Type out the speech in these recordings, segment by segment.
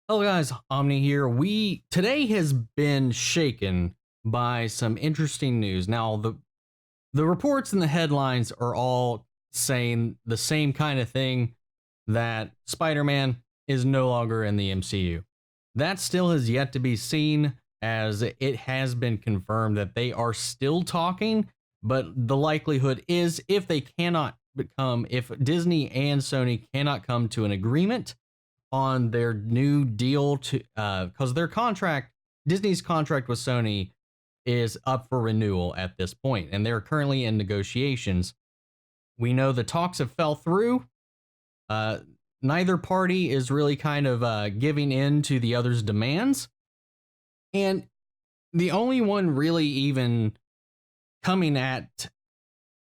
Hello guys, Omni here. Today has been shaken by some interesting news. Now the reports and the headlines are all saying the same kind of thing, that Spider-Man is no longer in the MCU. That still has yet to be seen, as it has been confirmed that they are still talking, but the likelihood is if Disney and Sony cannot come to an agreement on their new deal, to because Disney's contract with Sony is up for renewal at this point, and they're currently in negotiations. We know the talks have fell through. Neither party is really kind of giving in to the other's demands, and the only one really even coming at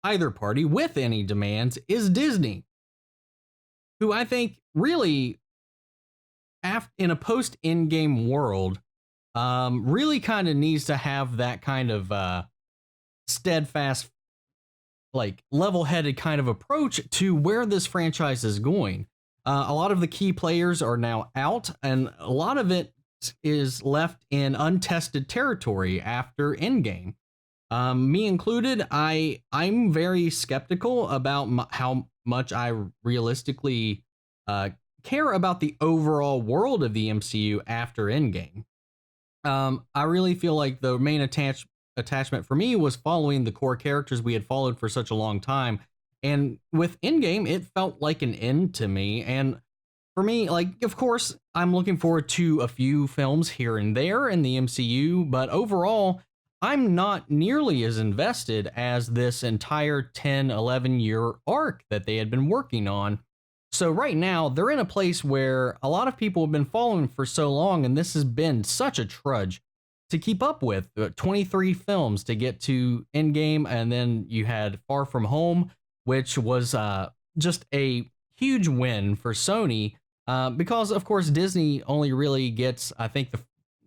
either party with any demands is Disney, who I think really, in a post-in-game world, really kind of needs to have that kind of steadfast, like level-headed kind of approach to where this franchise is going. A lot of the key players are now out, and a lot of it is left in untested territory after Endgame. Me included, I'm very skeptical about how much I realistically care about the overall world of the MCU after Endgame. I really feel like the main attachment for me was following the core characters we had followed for such a long time. And with Endgame, it felt like an end to me. And for me, like, of course, I'm looking forward to a few films here and there in the MCU, but overall, I'm not nearly as invested as this entire 10, 11-year arc that they had been working on. So right now, they're in a place where a lot of people have been following for so long, and this has been such a trudge to keep up with. 23 films to get to Endgame, and then you had Far From Home, which was just a huge win for Sony, because, of course, Disney only really gets, I think,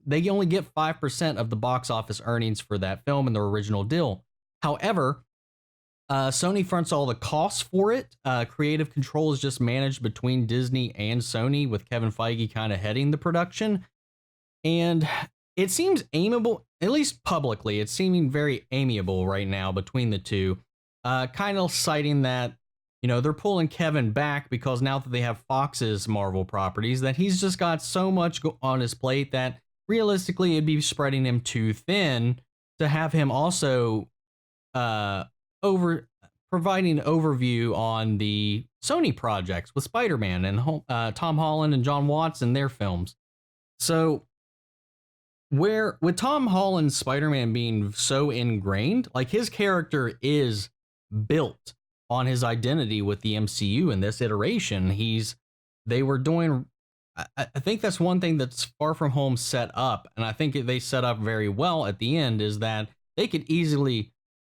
they only get 5% of the box office earnings for that film in their original deal. However, Sony fronts all the costs for it. Creative control is just managed between Disney and Sony, with Kevin Feige kind of heading the production. And it seems amiable, at least publicly, it's seeming very amiable right now between the two. Kind of citing that, they're pulling Kevin back because now that they have Fox's Marvel properties, that he's just got so much on his plate that realistically it'd be spreading him too thin to have him also providing overview on the Sony projects with Spider-Man and Tom Holland and John Watts and their films. So where with Tom Holland's Spider-Man being so ingrained, like, his character is built on his identity with the MCU in this iteration. I think that's one thing that's Far From Home set up, and I think they set up very well at the end, is that they could easily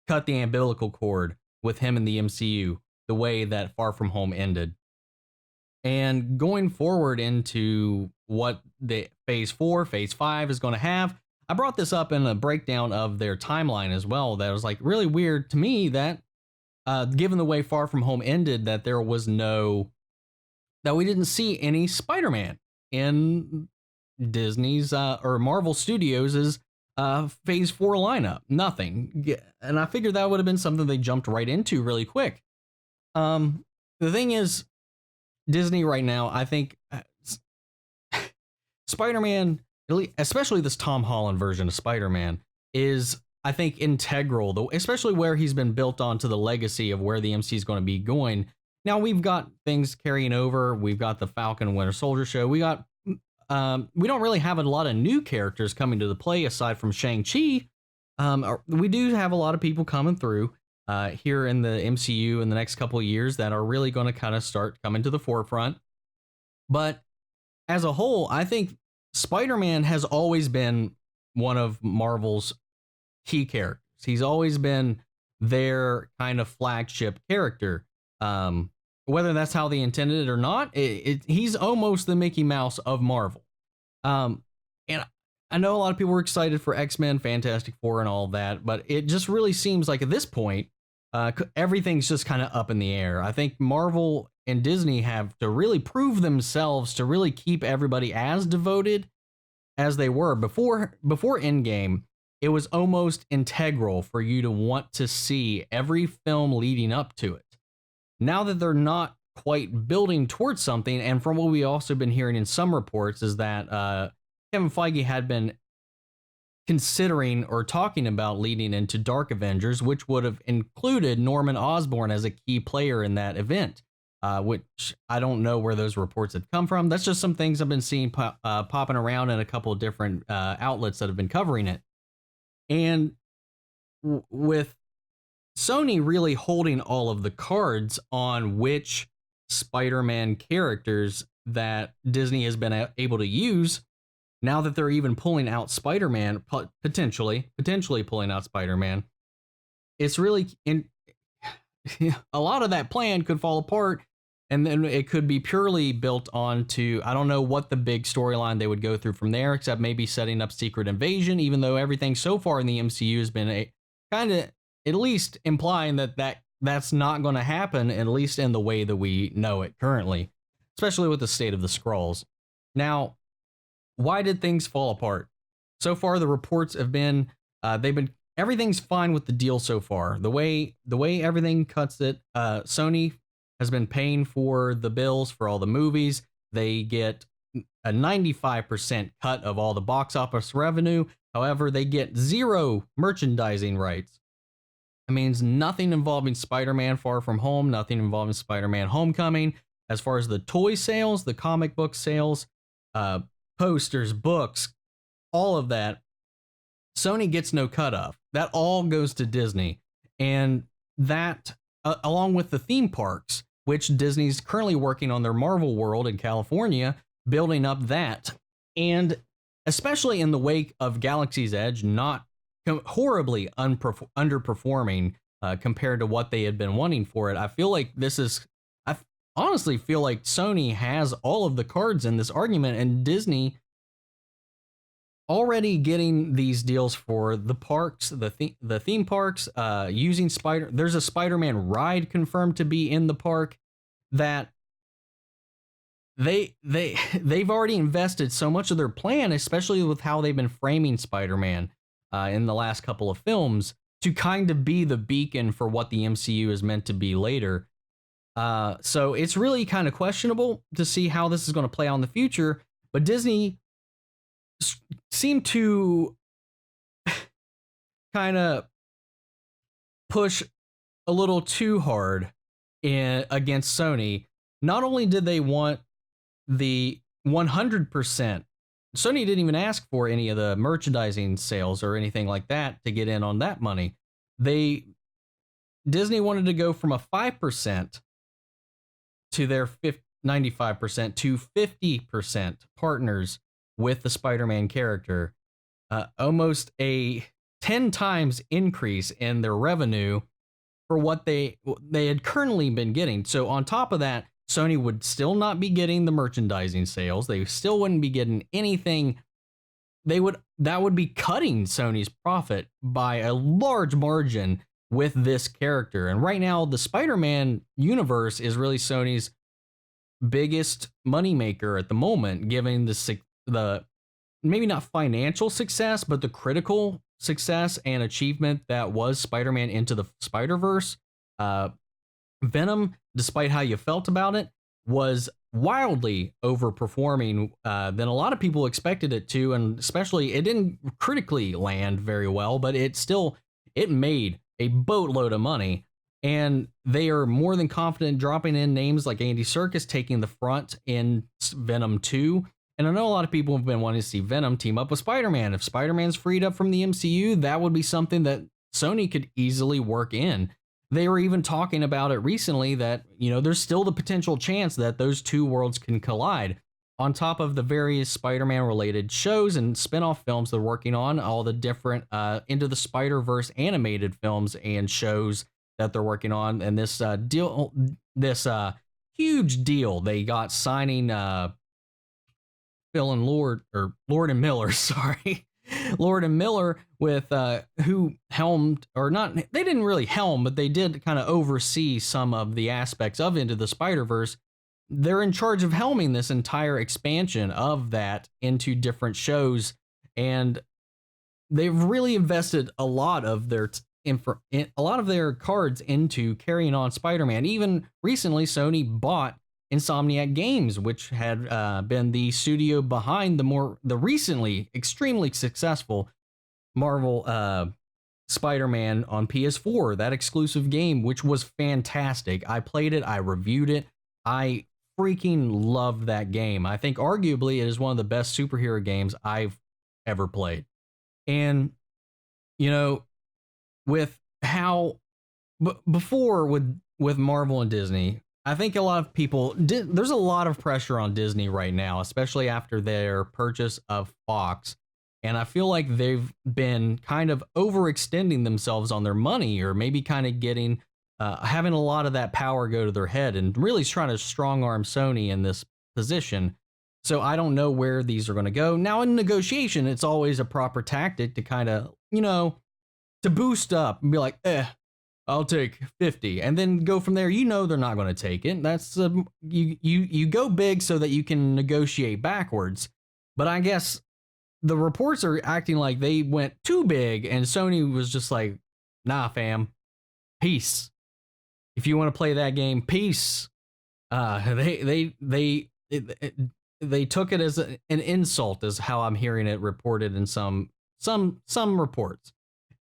cut the umbilical cord with him in the MCU the way that Far From Home ended. And going forward into what the Phase 4, Phase 5 is going to have, I brought this up in a breakdown of their timeline as well. That was like really weird to me that, given the way Far From Home ended, that we didn't see any Spider-Man in Disney's or Marvel Studios' Phase 4 lineup. Nothing. And I figured that would have been something they jumped right into really quick. The thing is, Disney right now, I think Spider-Man, especially this Tom Holland version of Spider-Man, is, I think, integral, though, especially where he's been built onto the legacy of where the MC is going to be going. Now we've got things carrying over. We've got the Falcon and Winter Soldier show. We don't really have a lot of new characters coming to the play aside from Shang-Chi. We do have a lot of people coming through here in the MCU in the next couple of years that are really going to kind of start coming to the forefront. But as a whole, I think Spider-Man has always been one of Marvel's key characters. He's always been their kind of flagship character. Whether that's how they intended it or not, he's almost the Mickey Mouse of Marvel. And I know a lot of people were excited for X-Men, Fantastic Four, and all that, but it just really seems like at this point, everything's just kind of up in the air. I think Marvel and Disney have to really prove themselves to really keep everybody as devoted as they were before Endgame. It was almost integral for you to want to see every film leading up to it. Now that they're not quite building towards something, and from what we also been hearing in some reports is that Kevin Feige had been considering or talking about leading into Dark Avengers, which would have included Norman Osborn as a key player in that event, which I don't know where those reports had come from. That's just some things I've been seeing popping around in a couple of different outlets that have been covering it. And with Sony really holding all of the cards on which Spider-Man characters that Disney has been able to use, now that they're even pulling out Spider-Man, potentially pulling out Spider-Man, it's really a lot of that plan could fall apart, and then it could be purely built onto, I don't know what the big storyline they would go through from there, except maybe setting up Secret Invasion, even though everything so far in the MCU has been a kind of at least implying that's not going to happen, at least in the way that we know it currently, especially with the state of the Skrulls. Now, why did things fall apart? So far, the reports have been, everything's fine with the deal so far. The way everything cuts it, Sony has been paying for the bills for all the movies. They get a 95% cut of all the box office revenue. However, they get 0 merchandising rights. It means nothing involving Spider-Man Far From Home, nothing involving Spider-Man Homecoming. As far as the toy sales, the comic book sales, posters, books, all of that, Sony gets no cut of. That all goes to Disney. And that, along with the theme parks, which Disney's currently working on their Marvel World in California, building up that. And especially in the wake of Galaxy's Edge not horribly underperforming compared to what they had been wanting for it, I feel like I honestly feel like Sony has all of the cards in this argument, and Disney already getting these deals for the parks, the theme parks, using there's a Spider-Man ride confirmed to be in the park, that they've already invested so much of their plan, especially with how they've been framing Spider-Man in the last couple of films, to kind of be the beacon for what the MCU is meant to be later. So it's really kind of questionable to see how this is going to play out in the future, but Disney seemed to kind of push a little too hard against Sony. Not only did they want the 100%, Sony didn't even ask for any of the merchandising sales or anything like that to get in on that money. Disney wanted to go from a 5% to their 95% to 50% partners with the Spider-Man character, almost a 10 times increase in their revenue for what they had currently been getting. So on top of that, Sony would still not be getting the merchandising sales. They still wouldn't be getting anything. That would be cutting Sony's profit by a large margin with this character. And right now, the Spider-Man universe is really Sony's biggest moneymaker at the moment, given the maybe not financial success, but the critical success and achievement that was Spider-Man Into the Spider-Verse. Venom, despite how you felt about it, was wildly overperforming than a lot of people expected it to, and especially it didn't critically land very well, but it made a boatload of money, and they are more than confident dropping in names like Andy Serkis taking the front in Venom 2. And I know a lot of people have been wanting to see Venom team up with Spider-Man. If Spider-Man's freed up from the MCU, that would be something that Sony could easily work in. They were even talking about it recently that, there's still the potential chance that those two worlds can collide. On top of the various Spider-Man related shows and spin-off films they're working on, all the different Into the Spider-Verse animated films and shows that they're working on, and this huge deal they got signing Phil and Lord and Miller, sorry. Lord and Miller with who helmed, or not, they didn't really helm, but they did kind of oversee some of the aspects of Into the Spider-Verse. They're in charge of helming this entire expansion of that into different shows, and they've really invested a lot of their a lot of their cards into carrying on Spider-Man. Even recently, Sony bought Insomniac Games, which had been the studio behind the recently extremely successful Marvel Spider-Man on PS4, that exclusive game, which was fantastic. I played it, I reviewed it, I freaking loved that game. I think arguably it is one of the best superhero games I've ever played. And you know, with how before with Marvel and Disney, I think a lot of people there's a lot of pressure on Disney right now, especially after their purchase of Fox. And I feel like they've been kind of overextending themselves on their money, or maybe kind of getting having a lot of that power go to their head, and really trying to strong arm Sony in this position. So I don't know where these are going to go. Now in negotiation, it's always a proper tactic to kind of, to boost up and be like, I'll take 50, and then go from there. They're not going to take it. That's you go big so that you can negotiate backwards. But I guess the reports are acting like they went too big, and Sony was just like, nah, fam, peace. If you want to play that game, peace. They took it as an insult, is how I'm hearing it reported in some reports,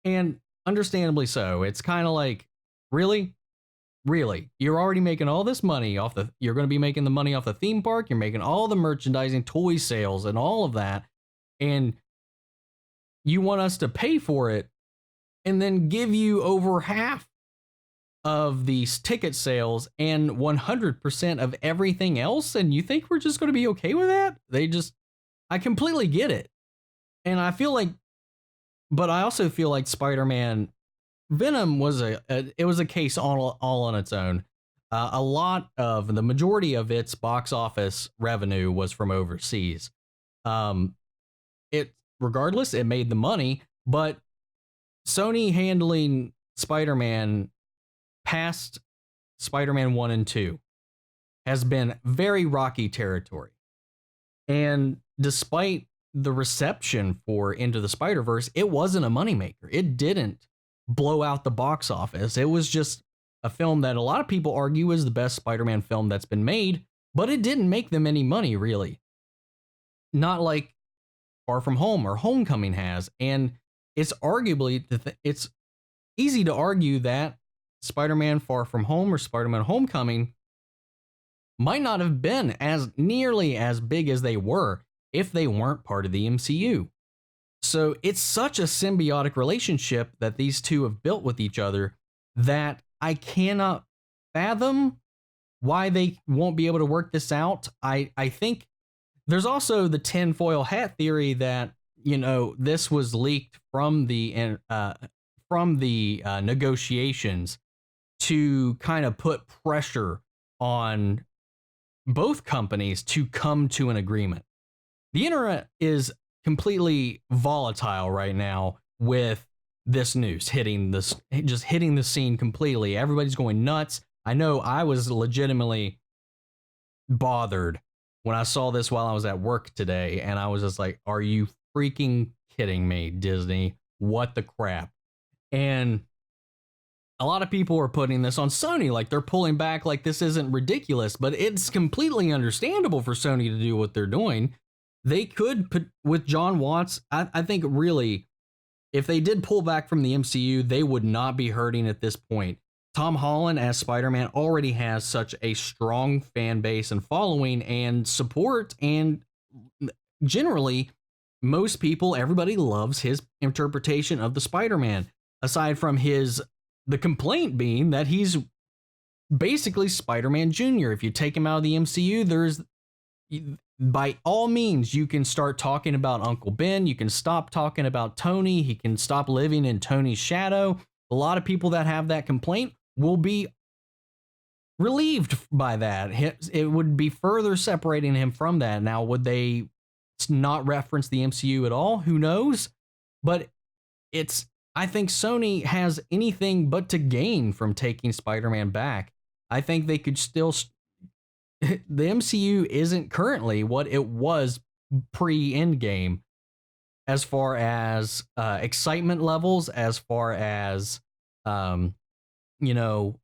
and understandably so. It's kind of like, really, you're already making all this money off you're going to be making the money off the theme park. You're making all the merchandising, toy sales, and all of that, and you want us to pay for it, and then give you over half of these ticket sales and 100% of everything else, and you think we're just going to be okay with that? I completely get it. And I feel like, but I also feel like Spider-Man Venom was a case all on its own. The majority of its box office revenue was from overseas. Regardless, it made the money, but Sony handling Spider-Man past Spider-Man 1 and 2 has been very rocky territory. And despite the reception for Into the Spider-Verse, it wasn't a moneymaker. It didn't blow out the box office. It was just a film that a lot of people argue is the best Spider-Man film that's been made, but it didn't make them any money, really. Not like Far From Home or Homecoming has. And it's arguably, it's easy to argue that Spider-Man Far From Home or Spider-Man Homecoming might not have been as nearly as big as they were if they weren't part of the MCU. So it's such a symbiotic relationship that these two have built with each other that I cannot fathom why they won't be able to work this out. I think there's also the tinfoil hat theory that, this was leaked from the negotiations to kind of put pressure on both companies to come to an agreement. The internet is completely volatile right now with this news hitting the scene completely. Everybody's going nuts. I know I was legitimately bothered when I saw this while I was at work today, and I was just like, are you freaking kidding me, Disney? What the crap? And a lot of people are putting this on Sony, like they're pulling back, like this isn't ridiculous, but it's completely understandable for Sony to do what they're doing. They could put with John Watts. I think really, if they did pull back from the MCU, they would not be hurting at this point. Tom Holland as Spider-Man already has such a strong fan base and following and support, and generally, most people, everybody loves his interpretation of the Spider-Man. Aside from the complaint being that he's basically Spider-Man Jr. If you take him out of the MCU, by all means, you can start talking about Uncle Ben. You can stop talking about Tony. He can stop living in Tony's shadow. A lot of people that have that complaint will be relieved by that. It would be further separating him from that. Now, would they not reference the MCU at all? Who knows? but I think Sony has anything but to gain from taking Spider-Man back. I think they could still the MCU isn't currently what it was pre-Endgame as far as excitement levels, as far as you know,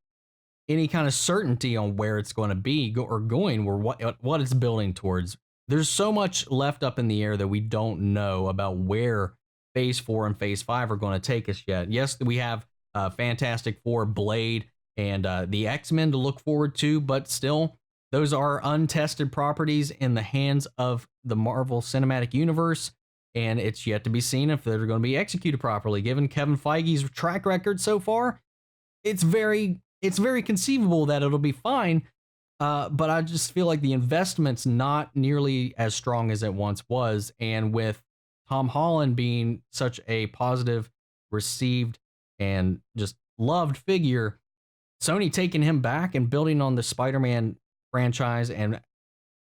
any kind of certainty on where it's going to be or going, or what it's building towards. There's so much left up in the air that we don't know about where Phase 4 and Phase 5 are going to take us yet. Yes, we have Fantastic Four, Blade, and the X-Men to look forward to, but still, those are untested properties in the hands of the Marvel Cinematic Universe, and it's yet to be seen if they're going to be executed properly. Given Kevin Feige's track record so far, it's very conceivable that it'll be fine, but I just feel like the investment's not nearly as strong as it once was, and with Tom Holland being such a positive, received, and just loved figure, Sony taking him back and building on the Spider-Man franchise and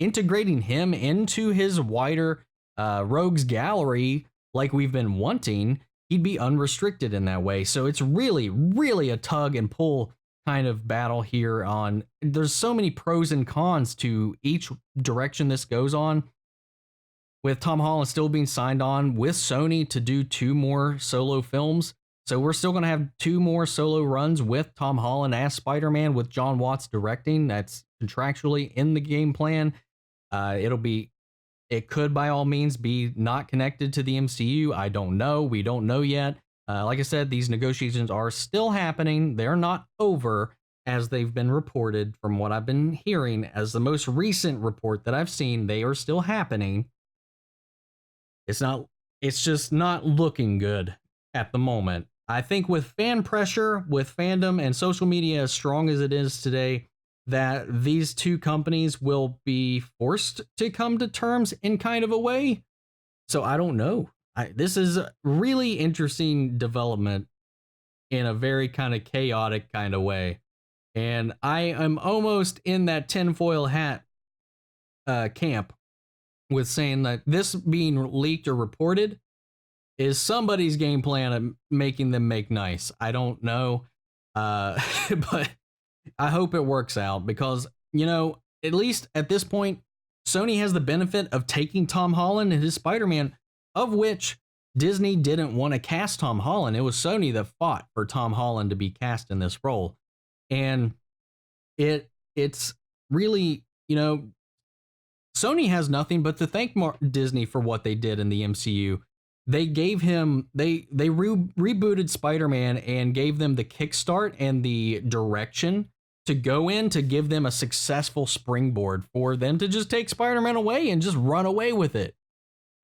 integrating him into his wider rogues gallery like we've been wanting, he'd be unrestricted in that way. So it's really, really a tug and pull kind of battle here on. There's so many pros and cons to each direction this goes on. With Tom Holland still being signed on with Sony to do 2 more solo films. So we're still going to have 2 more solo runs with Tom Holland as Spider-Man with John Watts directing. That's contractually in the game plan. It could by all means be not connected to the MCU. I don't know. We don't know yet. Like I said, these negotiations are still happening. They're not over as they've been reported from what I've been hearing. As the most recent report that I've seen, they are still happening. It's just not looking good at the moment. I think with fan pressure, with fandom and social media as strong as it is today, that these 2 companies will be forced to come to terms in kind of a way. So I don't know. This is a really interesting development in a very kind of chaotic kind of way. And I am almost in that tinfoil hat camp with saying that this being leaked or reported is somebody's game plan of making them make nice. I don't know. But I hope it works out because, at least at this point, Sony has the benefit of taking Tom Holland and his Spider-Man, of which Disney didn't want to cast Tom Holland. It was Sony that fought for Tom Holland to be cast in this role. And it's really, Sony has nothing but to thank Disney for what they did in the MCU. They gave him, they rebooted Spider-Man and gave them the kickstart and the direction to go in to give them a successful springboard for them to just take Spider-Man away and just run away with it.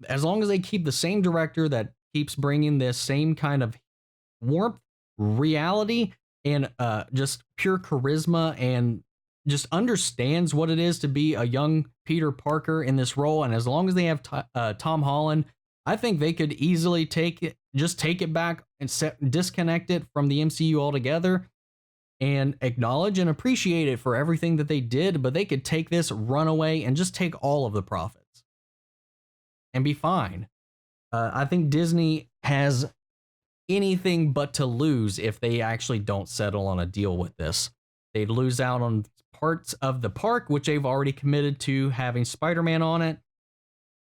As long as they keep the same director that keeps bringing this same kind of warmth, reality, and just pure charisma and just understands what it is to be a young Peter Parker in this role. And as long as they have Tom Holland, I think they could easily take it back and disconnect it from the MCU altogether and acknowledge and appreciate it for everything that they did. But they could take this, run away, and just take all of the profits and be fine. I think Disney has anything but to lose if they actually don't settle on a deal with this. They'd lose out on parts of the park, which they've already committed to having Spider-Man on it,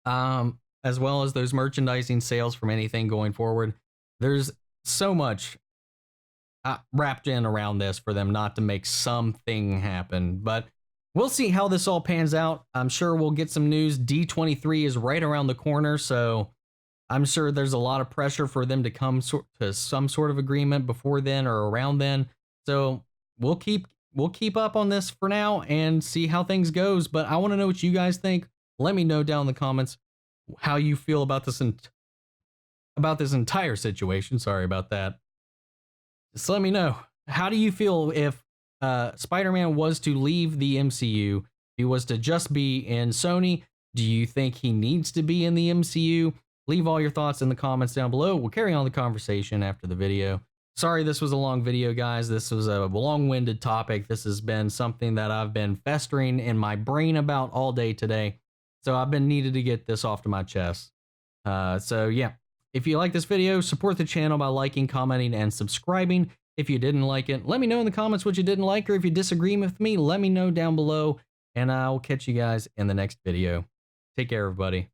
as well as those merchandising sales from anything going forward. There's so much wrapped in around this for them not to make something happen, but we'll see how this all pans out. I'm sure we'll get some news. D23 is right around the corner, so I'm sure there's a lot of pressure for them to come to some sort of agreement before then or around then. So we'll keep up on this for now and see how things goes. But I want to know what you guys think. Let me know down in the comments how you feel about this entire situation. Sorry about that. Just let me know. How do you feel if Spider-Man was to leave the MCU? He was to just be in Sony. Do you think he needs to be in the MCU? Leave all your thoughts in the comments down below. We'll carry on the conversation after the video. Sorry this was a long video, guys. This was a long-winded topic. This has been something that I've been festering in my brain about all day today. So I've been needed to get this off to my chest. So yeah, If you like this video, support the channel by liking, commenting, and subscribing. If you didn't like it, let me know in the comments what you didn't like, or if you disagree with me, let me know down below, and I'll catch you guys in the next video. Take care, everybody.